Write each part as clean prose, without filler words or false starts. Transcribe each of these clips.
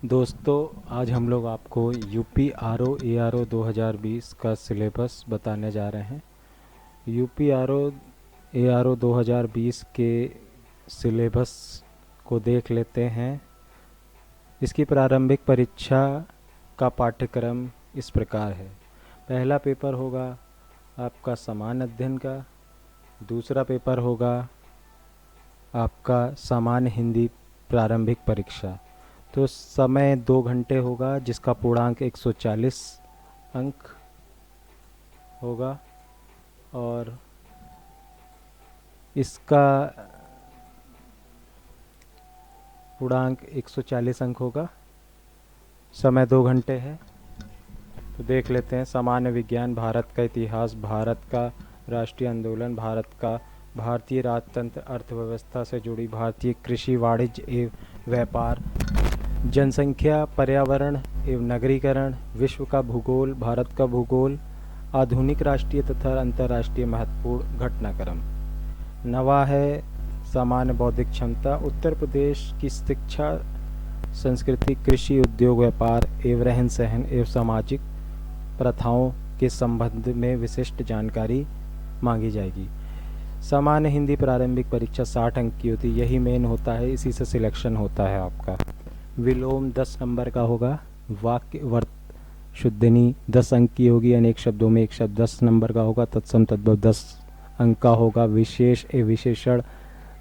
दोस्तों, आज हम लोग आपको UP R O A R O 2020 का सिलेबस बताने जा रहे हैं। UP R O A R O 2020 के सिलेबस को देख लेते हैं। इसकी प्रारंभिक परीक्षा का पाठ्यक्रम इस प्रकार है। पहला पेपर होगा आपका सामान्य अध्ययन का। दूसरा पेपर होगा आपका सामान्य हिंदी प्रारंभिक परीक्षा। तो समय 2 घंटे होगा, जिसका पूर्णांक 140 अंक होगा और इसका पूर्णांक 140 अंक होगा। समय 2 घंटे है। तो देख लेते हैं। सामान्य विज्ञान, भारत का इतिहास, भारत का राष्ट्रीय आंदोलन, भारत का भारतीय राजतंत्र, अर्थव्यवस्था से जुड़ी भारतीय कृषि, वाणिज्य एवं व्यापार, जनसंख्या, पर्यावरण एवं नगरीकरण, विश्व का भूगोल, भारत का भूगोल, आधुनिक राष्ट्रीय तथा अंतर्राष्ट्रीय महत्वपूर्ण घटनाक्रम। नवा है सामान्य बौद्धिक क्षमता, उत्तर प्रदेश की शिक्षा, संस्कृति, कृषि, उद्योग, व्यापार एवं रहन सहन एवं सामाजिक प्रथाओं के संबंध में विशिष्ट जानकारी मांगी जाएगी। सामान्य हिंदी प्रारंभिक परीक्षा 60 अंक की होती है। यही मेन होता है, इसी से सिलेक्शन होता है आपका। विलोम 10 नंबर का होगा। वाक्य वर्त शुद्धनी 10 अंक की होगी। अनेक शब्दों में एक शब्द 10 नंबर का होगा। तत्सम तद्भव 10 अंक का होगा। विशेष ए विशेषण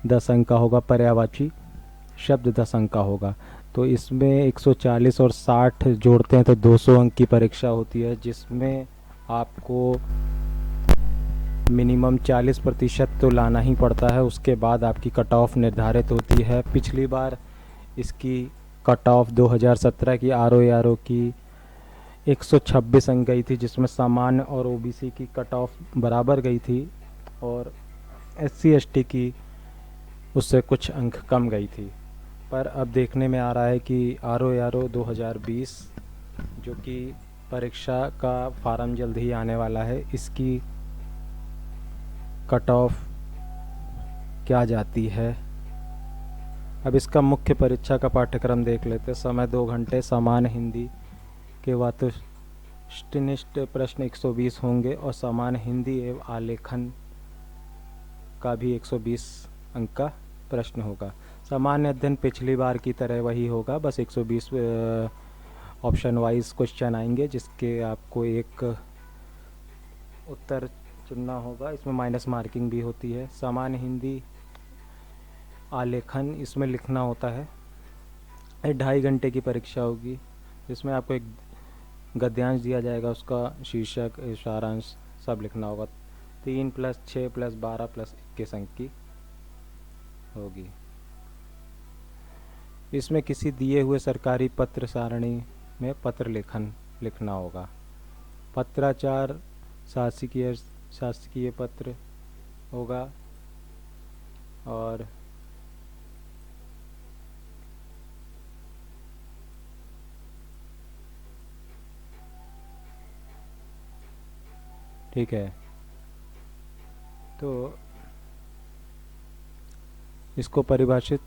10 अंक का होगा। पर्यायवाची शब्द 10 अंक का होगा। तो इसमें 140 और 60 जोड़ते हैं तो 200 अंक की परीक्षा होती है, जिसमें आपको मिनिमम 40% तो लाना ही पड़ता है। उसके बाद आपकी कट ऑफ निर्धारित होती है। पिछली बार इसकी कट ऑफ 2017 की आर ओ की 126 अंक गई थी, जिसमें सामान्य और ओबीसी की कट ऑफ बराबर गई थी और एससी एसटी की उससे कुछ अंक कम गई थी। पर अब देखने में आ रहा है कि आर ओ 2020 जो कि परीक्षा का फार्म जल्द ही आने वाला है, इसकी कट ऑफ क्या जाती है। अब इसका मुख्य परीक्षा का पाठ्यक्रम देख लेते हैं। समय 2 घंटे। सामान्य हिंदी के वस्तुनिष्ठ प्रश्न 120 होंगे और सामान्य हिंदी एवं आलेखन का भी 120 अंक का प्रश्न होगा। सामान्य अध्ययन पिछली बार की तरह वही होगा, बस 120 ऑप्शन वाइज क्वेश्चन आएंगे, जिसके आपको एक उत्तर चुनना होगा। इसमें माइनस मार्किंग भी होती है। सामान्य हिंदी आलेखन, इसमें लिखना होता है। 2.5 घंटे की परीक्षा होगी, जिसमें आपको एक गद्यांश दिया जाएगा, उसका शीर्षक, सारांश सब लिखना होगा। 3 + 6 + 12 + 21 अंक की होगी। इसमें किसी दिए हुए सरकारी पत्र सारणी में पत्र लेखन लिखना होगा। पत्राचार शासकीय पत्र होगा और ठीक है। तो इसको परिभाषित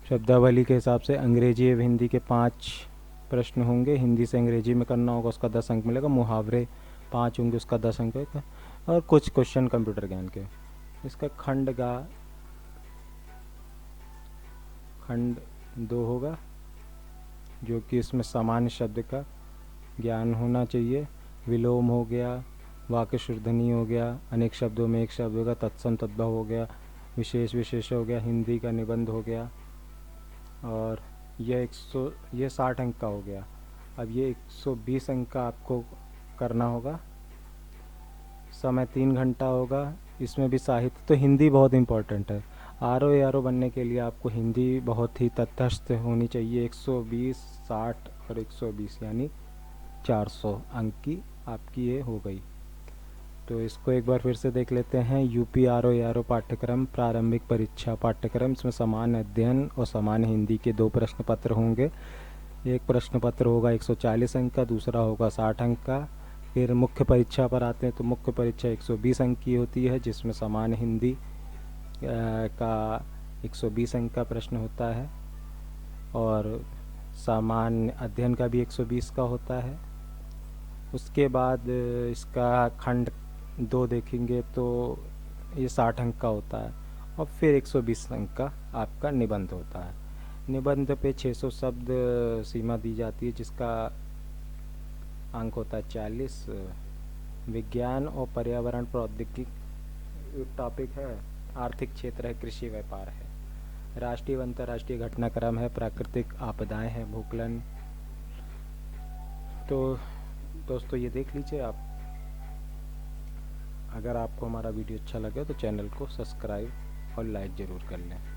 शब्दावली के हिसाब से अंग्रेजी एवं हिंदी के 5 प्रश्न होंगे। हिंदी से अंग्रेजी में करना होगा, उसका 10 अंक मिलेगा। मुहावरे 5 होंगे, उसका 10 अंक होगा। और कुछ क्वेश्चन कंप्यूटर ज्ञान के। इसका खंड 2 होगा, जो कि इसमें सामान्य शब्द का ज्ञान होना चाहिए। विलोम हो गया, वाक्य शुद्धनी हो गया, अनेक शब्दों में एक शब्द होगा, तत्सम तद्भव हो गया, विशेष हो गया, हिंदी का निबंध हो गया। और ये 60 अंक का हो गया। अब ये 120 अंक का आपको करना होगा। समय 3 घंटा होगा। इसमें भी साहित्य, तो हिंदी बहुत इम्पोर्टेंट है। आर ओ बनने के लिए आपको हिंदी बहुत ही तटस्थ होनी चाहिए। 120, 60 और 120 यानी 400 अंक की आपकी ये हो गई। तो इसको एक बार फिर से देख लेते हैं। यूपी आर ओ पाठ्यक्रम प्रारंभिक परीक्षा पाठ्यक्रम। इसमें सामान्य अध्ययन और सामान्य हिंदी के 2 प्रश्न पत्र होंगे। एक प्रश्न पत्र होगा 140 अंक का, दूसरा होगा 60 अंक का। फिर मुख्य परीक्षा पर आते हैं तो मुख्य परीक्षा 120 अंक की होती है, जिसमें सामान्य हिंदी का 120 अंक का प्रश्न होता है और सामान्य अध्ययन का भी 120 का होता है। उसके बाद इसका खंड 2 देखेंगे तो ये 60 अंक का होता है। और फिर 120 अंक का आपका निबंध होता है। निबंध पे 600 शब्द सीमा दी जाती है, जिसका अंक होता है 40। विज्ञान और पर्यावरण प्रौद्योगिकी टॉपिक है। आर्थिक क्षेत्र है, कृषि व्यापार है। राष्ट्रीय व अंतर्राष्ट्रीय घटनाक्रम है, प्राकृतिक आपदाएं हैं, भूस्खलन। तो दोस्तों ये देख लीजिए आप। अगर आपको हमारा वीडियो अच्छा लगे तो चैनल को सब्सक्राइब और लाइक ज़रूर कर लें।